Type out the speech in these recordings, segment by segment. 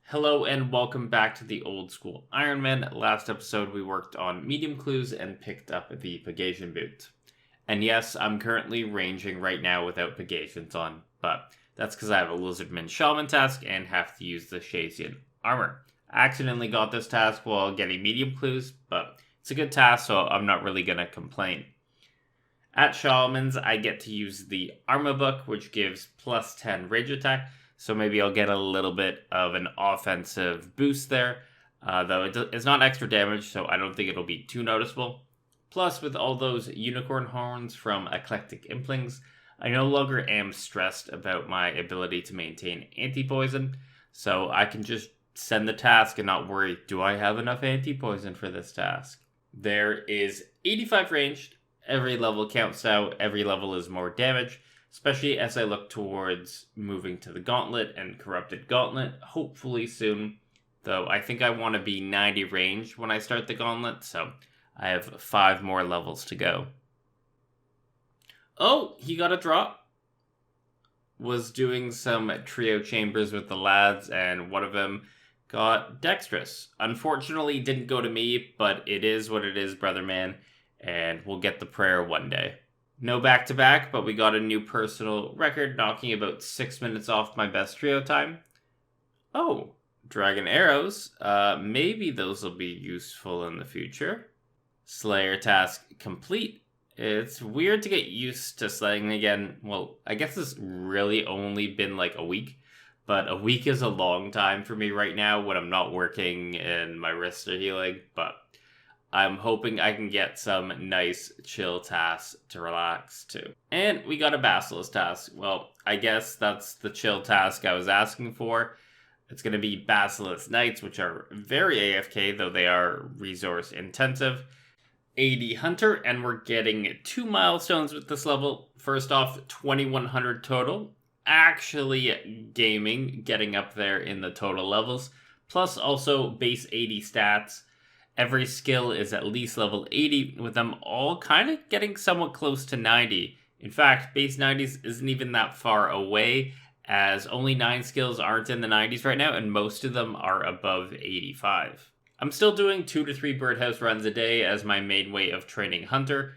Hello and welcome back to the old school Ironman. Last episode we worked on medium clues and picked up the pegation boot. And yes, I'm currently ranging right now without pegations on, but that's because I have a Lizardman Shaman task and have to use the Shazian armor. I accidentally got this task while getting medium clues, but it's a good task, so I'm not really going to complain. At Shaman's, I get to use the Armor Book, which gives plus 10 rage attack, so maybe I'll get a little bit of an offensive boost there, though it's not extra damage, so I don't think it'll be too noticeable. Plus, with all those unicorn horns from Eclectic Implings, I no longer am stressed about my ability to maintain anti-poison, so I can just send the task and not worry, do I have enough anti-poison for this task? There is 85 ranged. Every level counts out, every level is more damage, especially as I look towards moving to the Gauntlet and Corrupted Gauntlet, hopefully soon, though I think I want to be 90 range when I start the Gauntlet, so I have 5 more levels to go. Oh, he got a drop. Was doing some trio chambers with the lads, and one of them got Dexterous. Unfortunately, didn't go to me, but it is what it is, brother man. And we'll get the prayer one day. No back-to-back, but we got a new personal record, knocking about 6 minutes off my best trio time. Oh, dragon arrows. Maybe those will be useful in the future. Slayer task complete. It's weird to get used to slaying again. Well, I guess it's really only been like a week, but a week is a long time for me right now when I'm not working and my wrists are healing, but I'm hoping I can get some nice chill tasks to relax to. And we got a Basilisk task. Well, I guess that's the chill task I was asking for. It's going to be Basilisk Knights, which are very AFK, though they are resource intensive. 80 Hunter, and we're getting 2 milestones with this level. First off, 2100 total. Actually gaming, getting up there in the total levels. Plus also base 80 stats. Every skill is at least level 80, with them all kind of getting somewhat close to 90. In fact, base 90s isn't even that far away, as only 9 skills aren't in the 90s right now, and most of them are above 85. I'm still doing 2 to 3 birdhouse runs a day as my main way of training Hunter.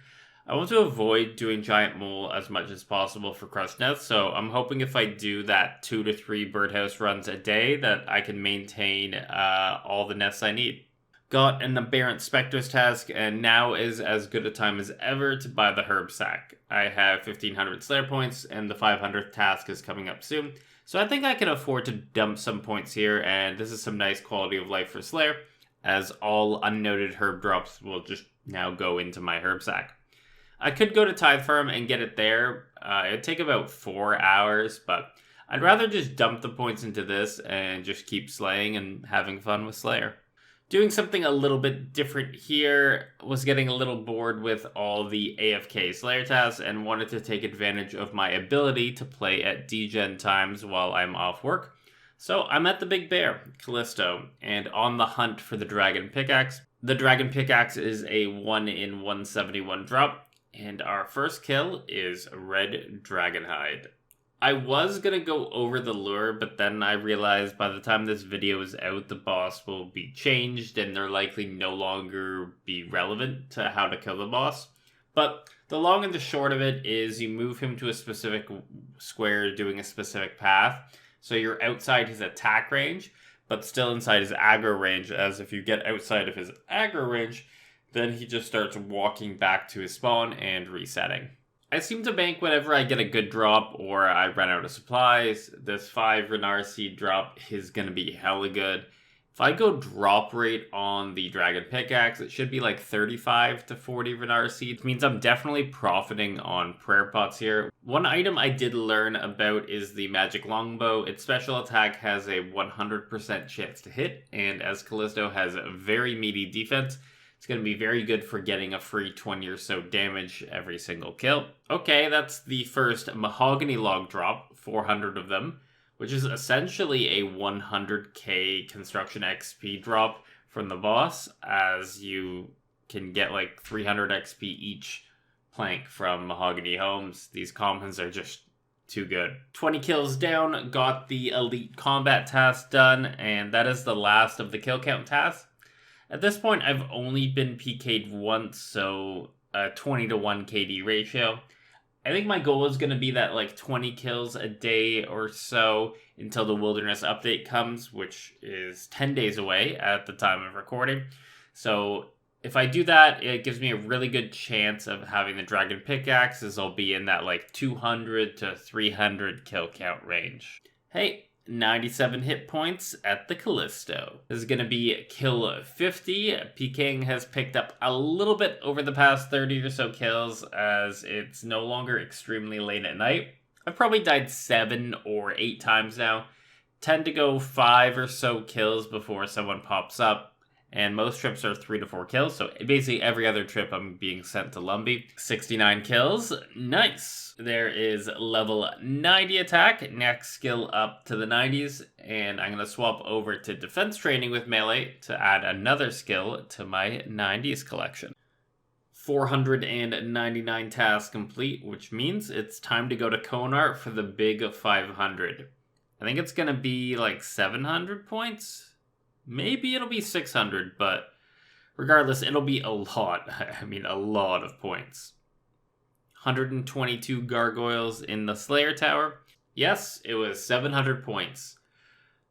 I want to avoid doing Giant Mole as much as possible for Crushed Nests, so I'm hoping if I do that 2 to 3 birdhouse runs a day that I can maintain all the nests I need. Got an Aberrant Spectres task, and now is as good a time as ever to buy the Herb Sack. I have 1500 Slayer points, and the 500th task is coming up soon, so I think I can afford to dump some points here, and this is some nice quality of life for Slayer, as all unnoted herb drops will just now go into my Herb Sack. I could go to Tithe Farm and get it there. It'd take about 4 hours, but I'd rather just dump the points into this and just keep slaying and having fun with Slayer. Doing something a little bit different here, was getting a little bored with all the AFK Slayer tasks and wanted to take advantage of my ability to play at degen times while I'm off work. So I'm at the Big Bear, Callisto, and on the hunt for the Dragon Pickaxe. The Dragon Pickaxe is a 1 in 171 drop, and our first kill is Red Dragonhide. I was going to go over the lure, but then I realized by the time this video is out, the boss will be changed and they're likely no longer be relevant to how to kill the boss. But the long and the short of it is you move him to a specific square doing a specific path. So you're outside his attack range, but still inside his aggro range, as if you get outside of his aggro range, then he just starts walking back to his spawn and resetting. I seem to bank whenever I get a good drop or I run out of supplies. This 5 Renar Seed drop is going to be hella good. If I go drop rate on the Dragon Pickaxe, it should be like 35 to 40 Renar Seeds. It means I'm definitely profiting on prayer pots here. One item I did learn about is the Magic Longbow. Its special attack has a 100% chance to hit, and as Callisto has a very meaty defense, it's going to be very good for getting a free 20 or so damage every single kill. Okay, that's the first Mahogany Log drop, 400 of them, which is essentially a 100k construction XP drop from the boss, as you can get like 300 XP each plank from Mahogany Homes. These commons are just too good. 20 kills down, got the elite combat task done, and that is the last of the kill count tasks. At this point, I've only been PK'd once, so a 20-to-1 KD ratio. I think my goal is going to be that like 20 kills a day or so until the Wilderness update comes, which is 10 days away at the time of recording. So if I do that, it gives me a really good chance of having the Dragon Pickaxe, as I'll be in that like 200 to 300 kill count range. Hey, 97 hit points at the Callisto. This is going to be kill 50. PKing has picked up a little bit over the past 30 or so kills, as it's no longer extremely late at night. I've probably died 7 or 8 times now. Tend to go 5 or so kills before someone pops up. And most trips are 3 to 4 kills, so basically every other trip I'm being sent to Lumbee. 69 kills, nice. There is level 90 attack, next skill up to the 90s, and I'm going to swap over to defense training with melee to add another skill to my 90s collection. 499 tasks complete, which means it's time to go to Konar for the big 500. I think it's going to be like 700 points? Maybe it'll be 600, but regardless, it'll be a lot. I mean, a lot of points. 122 gargoyles in the Slayer Tower. Yes, it was 700 points.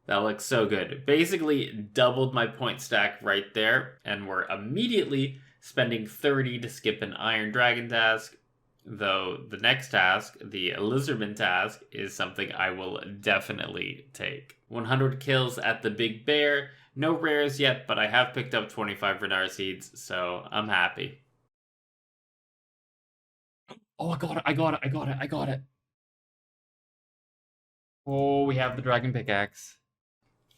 That looks so good. Basically doubled my point stack right there, and we're immediately spending 30 to skip an Iron Dragon task, though the next task, the Lizardman task, is something I will definitely take. 100 kills at the Big Bear. No rares yet, but I have picked up 25 Renar seeds, so I'm happy. Oh, I got it. Oh, we have the Dragon Pickaxe.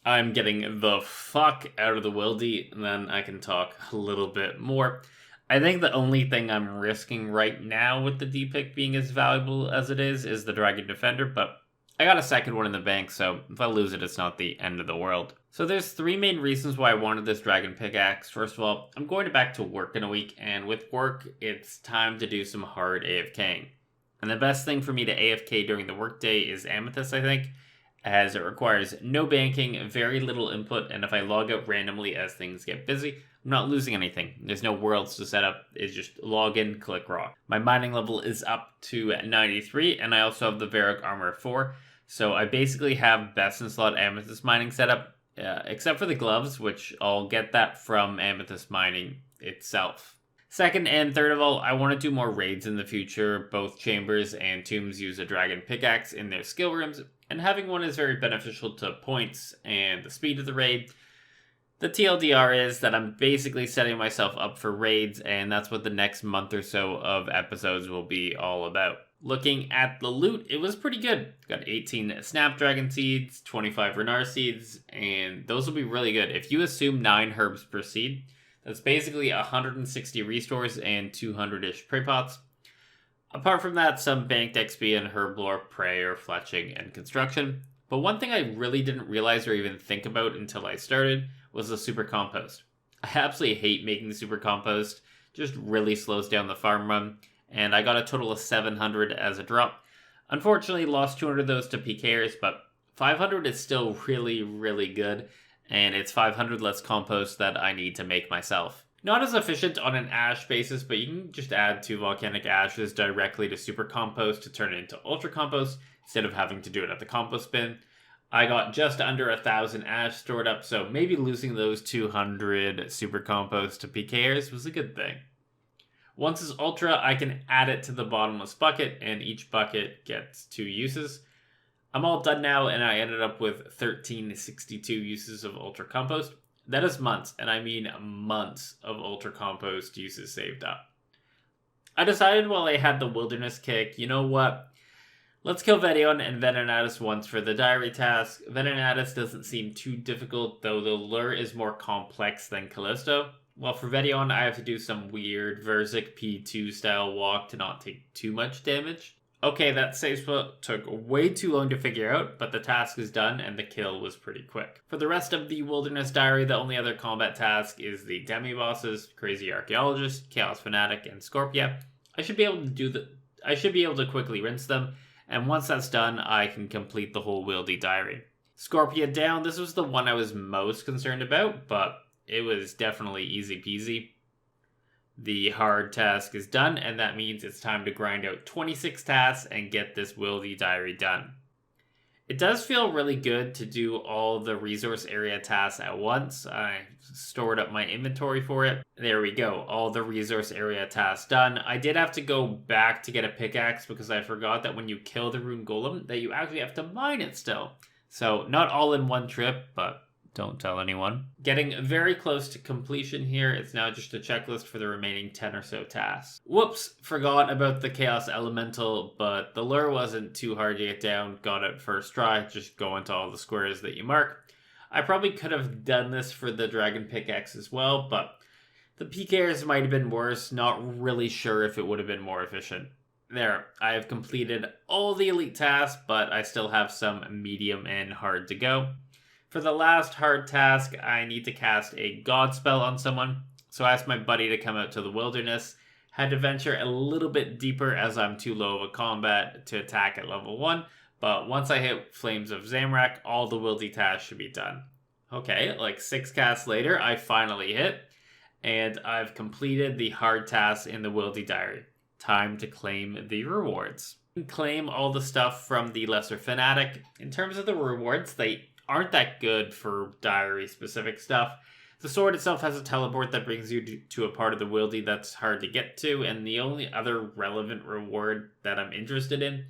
I'm getting the fuck out of the wildy, and then I can talk a little bit more. I think the only thing I'm risking right now with the D-Pick being as valuable as it is the Dragon Defender, but I got a second one in the bank, so if I lose it, it's not the end of the world. So there's 3 main reasons why I wanted this Dragon Pickaxe. First of all, I'm going back to work in a week, and with work, it's time to do some hard AFKing. And the best thing for me to AFK during the workday is Amethyst, I think, as it requires no banking, very little input, and if I log out randomly as things get busy, I'm not losing anything. There's no worlds to set up. It's just log in, click rock. My mining level is up to 93, and I also have the Varrock Armor 4, so I basically have best in slot Amethyst mining set up, except for the gloves, which I'll get that from Amethyst mining itself. Second and third of all, I want to do more raids in the future. Both Chambers and Tombs use a Dragon Pickaxe in their skill rooms, and having one is very beneficial to points and the speed of the raid. The TLDR is that I'm basically setting myself up for raids, and that's what the next month or so of episodes will be all about. Looking at the loot, it was pretty good. Got 18 Snapdragon seeds, 25 Renar seeds, and those will be really good. If you assume 9 herbs per seed, that's basically 160 restores and 200-ish prey pots. Apart from that, some banked XP and herb lore, prayer, fletching, and construction. But one thing I really didn't realize or even think about until I started was the super compost. I absolutely hate making the super compost. Just really slows down the farm run. And I got a total of 700 as a drop. Unfortunately, lost 200 of those to PKers, but 500 is still really, really good. And it's 500 less compost that I need to make myself. Not as efficient on an ash basis, but you can just add 2 volcanic ashes directly to super compost to turn it into ultra compost instead of having to do it at the compost bin. I got just under 1,000 ash stored up, so maybe losing those 200 super compost to PKers was a good thing. Once it's ultra, I can add it to the bottomless bucket, and each bucket gets 2 uses. I'm all done now, and I ended up with 1362 uses of ultra compost. That is months, and I mean months of ultra compost uses saved up. I decided while I had the wilderness kick, you know what? Let's kill Vedion and Venenatis once for the diary task. Venenatis doesn't seem too difficult, though the lure is more complex than Callisto. Well, for Vedion, I have to do some weird Verzik P2 style walk to not take too much damage. Okay, that save spot took way too long to figure out, but the task is done and the kill was pretty quick. For the rest of the Wilderness Diary, the only other combat task is the demi-bosses, Crazy Archaeologist, Chaos Fanatic, and Scorpia. I should be able to quickly rinse them, And once that's done, I can complete the whole wieldy diary. Scorpion down, this was the one I was most concerned about, but it was definitely easy peasy. The hard task is done, and that means it's time to grind out 26 tasks and get this wieldy diary done. It does feel really good to do all the resource area tasks at once. I stored up my inventory for it. There we go, all the resource area tasks done. I did have to go back to get a pickaxe because I forgot that when you kill the rune golem that you actually have to mine it still. So not all in one trip, but don't tell anyone. Getting very close to completion here. It's now just a checklist for the remaining 10 or so tasks. Whoops, forgot about the Chaos Elemental, but the lure wasn't too hard to get down. Got it first try, just go into all the squares that you mark. I probably could have done this for the Dragon Pickaxe as well, but the PKers might have been worse. Not really sure if it would have been more efficient. There, I have completed all the elite tasks, but I still have some medium and hard to go. For the last hard task, I need to cast a god spell on someone, so I asked my buddy to come out to the wilderness. Had to venture a little bit deeper as I'm too low of a combat to attack at level 1, but once I hit Flames of Zamrak, all the wildy tasks should be done. Okay, like 6 casts later, I finally hit, and I've completed the hard task in the wildy diary. Time to claim the rewards. Claim all the stuff from the Lesser Fanatic. In terms of the rewards, they aren't that good for diary specific stuff. The sword itself has a teleport that brings you to a part of the wieldy that's hard to get to, and the only other relevant reward that I'm interested in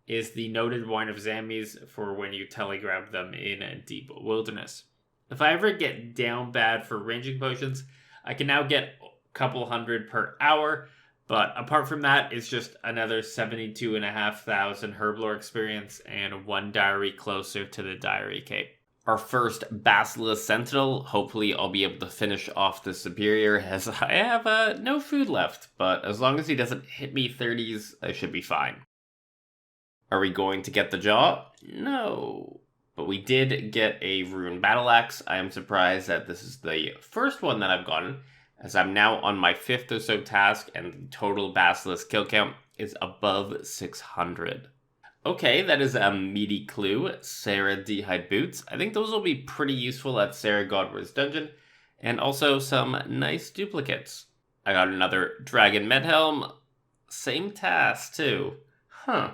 is the noted wine of Zammies for when you telegrab them in a deep wilderness. If I ever get down bad for ranging potions, I can now get a couple hundred per hour, but apart from that, it's just another 72,500 herblore experience and 1 diary closer to the diary cape. Our first Basilisk Sentinel, hopefully I'll be able to finish off the Superior as I have no food left, but as long as he doesn't hit me 30s, I should be fine. Are we going to get the jaw? No. But we did get a Rune Battle Axe. I am surprised that this is the first one that I've gotten, as I'm now on my 5th or so task, and the total Basilisk kill count is above 600. Okay, that is a meaty clue. Sarah D'hide Boots. I think those will be pretty useful at Sarah Godwar's dungeon, and also some nice duplicates. I got another Dragon Medhelm. Same task, too. Huh.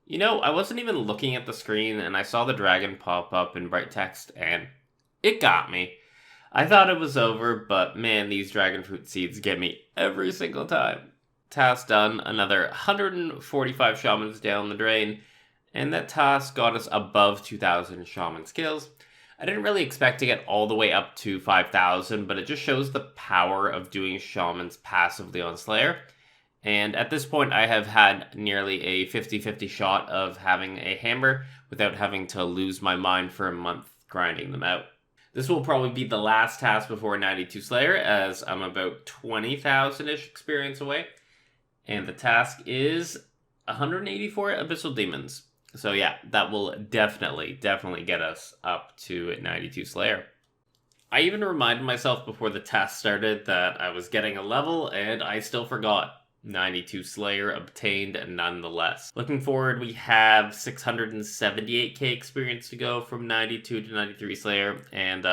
You know, I wasn't even looking at the screen, and I saw the dragon pop up in bright text, and it got me. I thought it was over, but man, these dragon fruit seeds get me every single time. Task done, another 145 shamans down the drain, and that task got us above 2,000 shaman skills. I didn't really expect to get all the way up to 5,000, but it just shows the power of doing shamans passively on Slayer. And at this point, I have had nearly a 50-50 shot of having a hammer without having to lose my mind for a month grinding them out. This will probably be the last task before 92 Slayer, as I'm about 20,000-ish experience away. And the task is 184 Abyssal Demons. So yeah, that will definitely get us up to 92 Slayer. I even reminded myself before the task started that I was getting a level, and I still forgot. 92 Slayer obtained nonetheless. Looking forward, we have 678k experience to go from 92 to 93 Slayer, and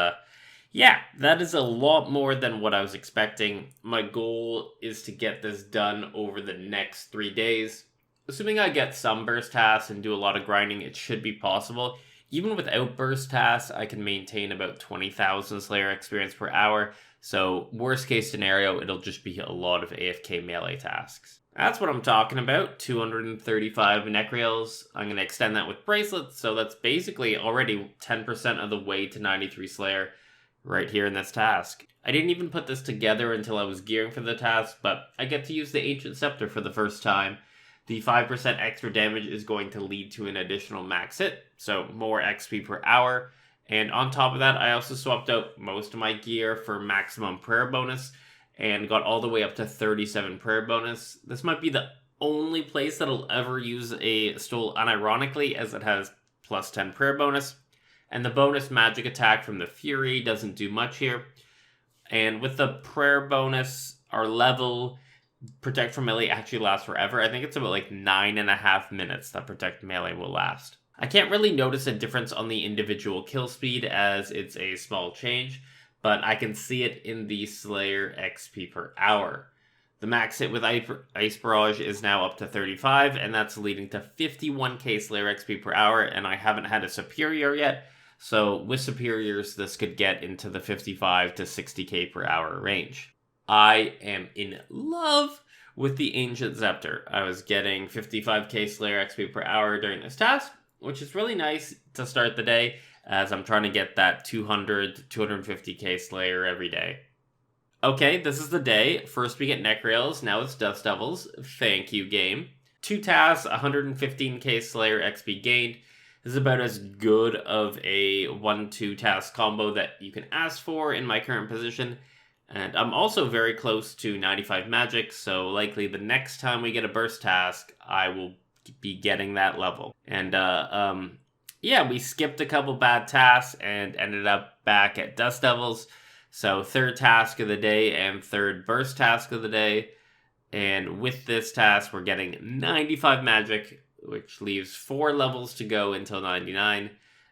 yeah, that is a lot more than what I was expecting. My goal is to get this done over the next 3 days. Assuming I get some burst tasks and do a lot of grinding, it should be possible. Even without burst tasks, I can maintain about 20,000 Slayer experience per hour. So worst case scenario, it'll just be a lot of AFK melee tasks. That's what I'm talking about, 235 Necreals. I'm going to extend that with Bracelets, so that's basically already 10% of the way to 93 Slayer right here in this task. I didn't even put this together until I was gearing for the task, but I get to use the Ancient Scepter for the first time. The 5% extra damage is going to lead to an additional max hit, so more XP per hour. And on top of that, I also swapped out most of my gear for maximum prayer bonus and got all the way up to 37 prayer bonus. This might be the only place that I'll ever use a stole unironically, as it has plus 10 prayer bonus. And the bonus magic attack from the Fury doesn't do much here. And with the prayer bonus, our level, Protect from Melee actually lasts forever. I think it's about like 9.5 minutes that Protect Melee will last. I can't really notice a difference on the individual kill speed as it's a small change, but I can see it in the Slayer XP per hour. The max hit with Ice Barrage is now up to 35, and that's leading to 51k Slayer XP per hour, and I haven't had a Superior yet, so with Superiors this could get into the 55 to 60k per hour range. I am in love with the Ancient Scepter. I was getting 55k Slayer XP per hour during this task, which is really nice to start the day, as I'm trying to get that 200 to 250k Slayer every day. Okay, this is the day. First we get Necrails, now it's Dust Devils. Thank you, game. 2 tasks, 115k Slayer XP gained. This is about as good of a 1-2 task combo that you can ask for in my current position. And I'm also very close to 95 magic, so likely the next time we get a burst task, I will be getting that level. And, yeah, we skipped a couple bad tasks and ended up back at Dust Devils. So 3rd task of the day and 3rd burst task of the day. And with this task, we're getting 95 magic, which leaves 4 levels to go until 99.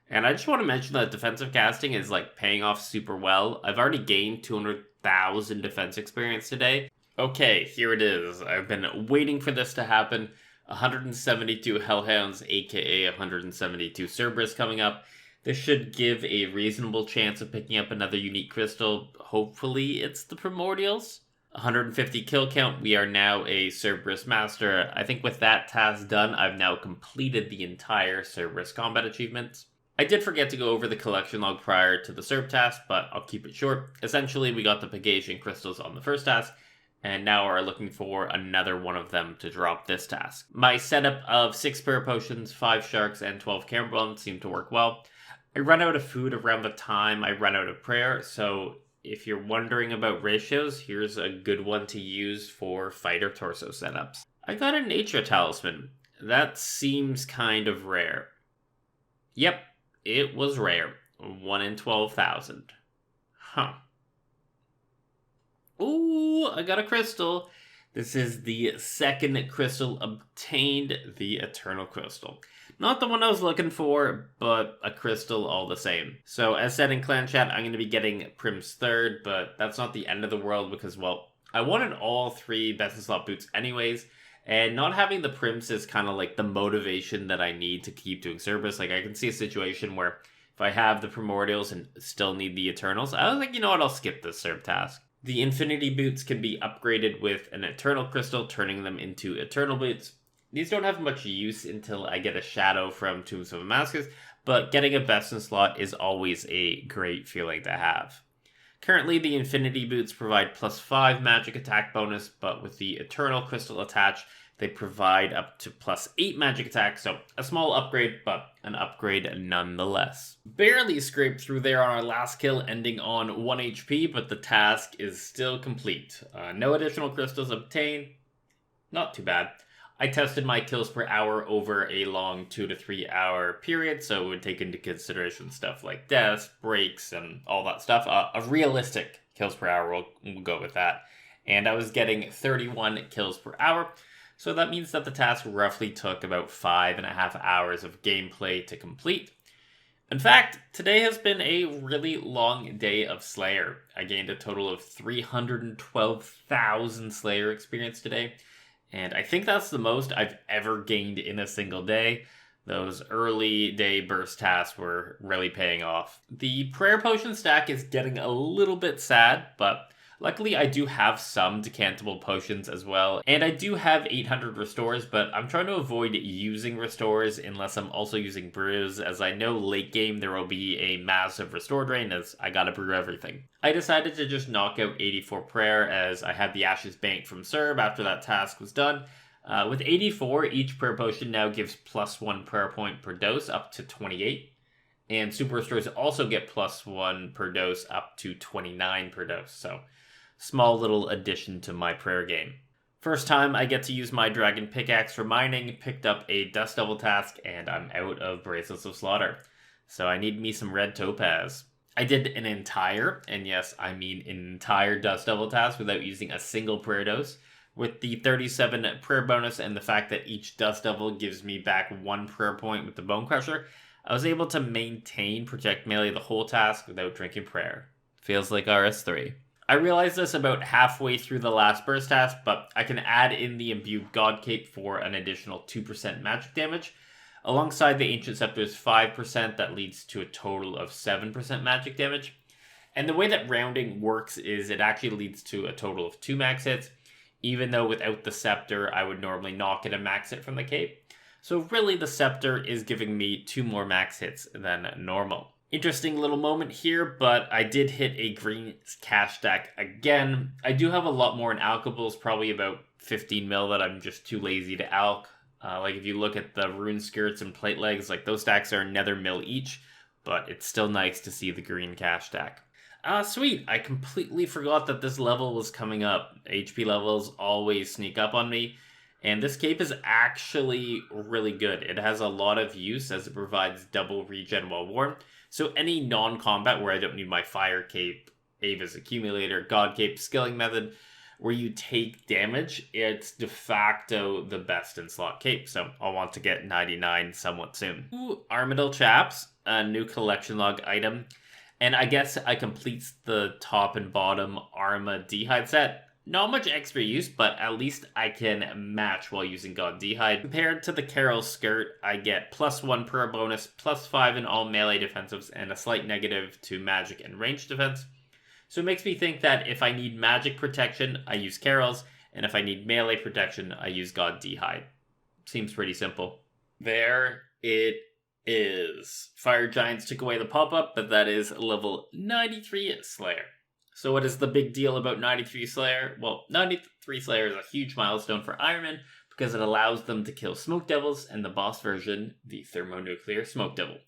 And I just want to mention that defensive casting is like paying off super well. I've already gained 200,000 defense experience today. Okay, here it is. I've been waiting for this to happen. 172 Hellhounds, aka 172 Cerberus coming up. This should give a reasonable chance of picking up another unique crystal. Hopefully it's the Primordials. 150 kill count, we are now a Cerberus Master. I think with that task done, I've now completed the entire Cerberus combat achievements. I did forget to go over the collection log prior to the Cerb task, but I'll keep it short. Essentially, we got the Pegasian crystals on the first task, and now are looking for another one of them to drop this task. My setup of 6 prayer potions, 5 sharks, and 12 camera bones seemed to work well. I run out of food around the time I run out of prayer, so if you're wondering about ratios, here's a good one to use for fighter torso setups. I got a nature talisman. That seems kind of rare. Yep, it was rare. 1 in 12,000. Huh. Ooh, I got a crystal. This is the 2nd crystal obtained, the Eternal Crystal. Not the one I was looking for, but a crystal all the same. So as said in clan chat, I'm going to be getting Prim's 3rd, but that's not the end of the world because, well, I wanted all 3 best in slot boots anyways, and not having the Prims is kind of like the motivation that I need to keep doing Cerberus. Like, I can see a situation where if I have the Primordials and still need the Eternals, I was like, you know what, I'll skip this Cerb task. The Infinity Boots can be upgraded with an Eternal Crystal, turning them into Eternal Boots. These don't have much use until I get a Shadow from Tombs of Damascus, but getting a best in slot is always a great feeling to have. Currently, the Infinity Boots provide plus 5 magic attack bonus, but with the Eternal Crystal attached, they provide up to plus 8 magic attack, so a small upgrade, but an upgrade nonetheless. Barely scraped through there on our last kill, ending on 1 HP, but the task is still complete. No additional crystals obtained. Not too bad. I tested my kills per hour over a long 2 to 3 hour period, so it would take into consideration stuff like deaths, breaks, and all that stuff. A realistic kills per hour, we'll go with that. And I was getting 31 kills per hour, so that means that the task roughly took about 5.5 hours of gameplay to complete. In fact, today has been a really long day of Slayer. I gained a total of 312,000 Slayer experience today, and I think that's the most I've ever gained in a single day. Those early day burst tasks were really paying off. The prayer potion stack is getting a little bit sad, but luckily I do have some decantable potions as well, and I do have 800 restores, but I'm trying to avoid using restores unless I'm also using brews, as I know late game there will be a massive restore drain as I gotta brew everything. I decided to just knock out 84 prayer as I had the ashes banked from Cerb after that task was done. With 84, each prayer potion now gives plus 1 prayer point per dose up to 28. And super restores also get plus 1 per dose up to 29 per dose. So small little addition to my prayer game. First time I get to use my dragon pickaxe for mining, picked up a dust devil task, and I'm out of Bracelets of Slaughter. So I need me some red topaz. I did an entire, and yes, I mean an entire dust devil task without using a single prayer dose. With the 37 prayer bonus and the fact that each dust devil gives me back 1 prayer point with the Bone Crusher, I was able to maintain Protect Melee the whole task without drinking prayer. Feels like RS3. I realized this about halfway through the last burst task, but I can add in the Imbued God Cape for an additional 2% magic damage, alongside the Ancient Scepter's 5% that leads to a total of 7% magic damage. And the way that rounding works is it actually leads to a total of 2 max hits, even though without the Scepter I would normally not get a max hit from the cape. So really the Scepter is giving me 2 more max hits than normal. Interesting little moment here, but I did hit a green cash stack again. I do have a lot more in alkables, probably about 15 mil that I'm just too lazy to alk. Like if you look at the rune skirts and plate legs, like those stacks are another mil each, but it's still nice to see the green cash stack. Sweet, I completely forgot that this level was coming up. HP levels always sneak up on me, and this cape is actually really good. It has a lot of use as it provides double regen while warm. So any non-combat where I don't need my fire cape, Ava's accumulator, God cape, skilling method, where you take damage, it's de facto the best in slot cape. So I'll want to get 99 somewhat soon. Ooh, Armadillo Chaps, a new collection log item. And I guess I complete the top and bottom Arma D'hide set. Not much extra use, but at least I can match while using God D'hide. Compared to the Carol skirt, I get +1 per bonus, +5 in all melee defensives, and a slight negative to magic and range defense. So it makes me think that if I need magic protection, I use Carol's, and if I need melee protection, I use God D'hide. Seems pretty simple. There it is. Fire Giants took away the pop-up, but that is level 93 Slayer. So what is the big deal about 93 Slayer? Well, 93 Slayer is a huge milestone for Ironman because it allows them to kill Smoke Devils and the boss version, the Thermonuclear Smoke Devil.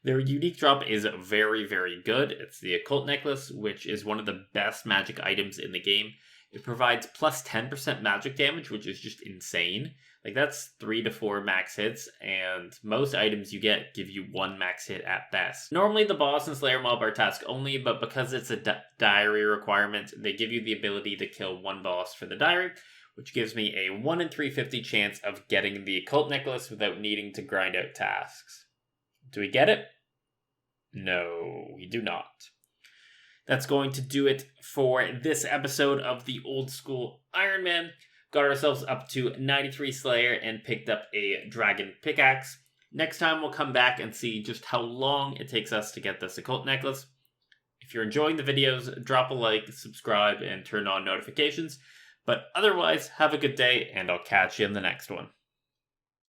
Their unique drop is very, very good. It's the Occult Necklace, which is one of the best magic items in the game. It provides plus 10% magic damage, which is just insane. Like, that's 3 to 4 max hits, and most items you get give you 1 max hit at best. Normally, the boss and Slayer mob are task only, but because it's a diary requirement, they give you the ability to kill 1 boss for the diary, which gives me a 1 in 350 chance of getting the Occult Necklace without needing to grind out tasks. Do we get it? No, we do not. That's going to do it for this episode of the Old School Ironman. Got ourselves up to 93 Slayer and picked up a Dragon Pickaxe. Next time we'll come back and see just how long it takes us to get this Occult Necklace. If you're enjoying the videos, drop a like, subscribe, and turn on notifications. But otherwise, have a good day, and I'll catch you in the next one.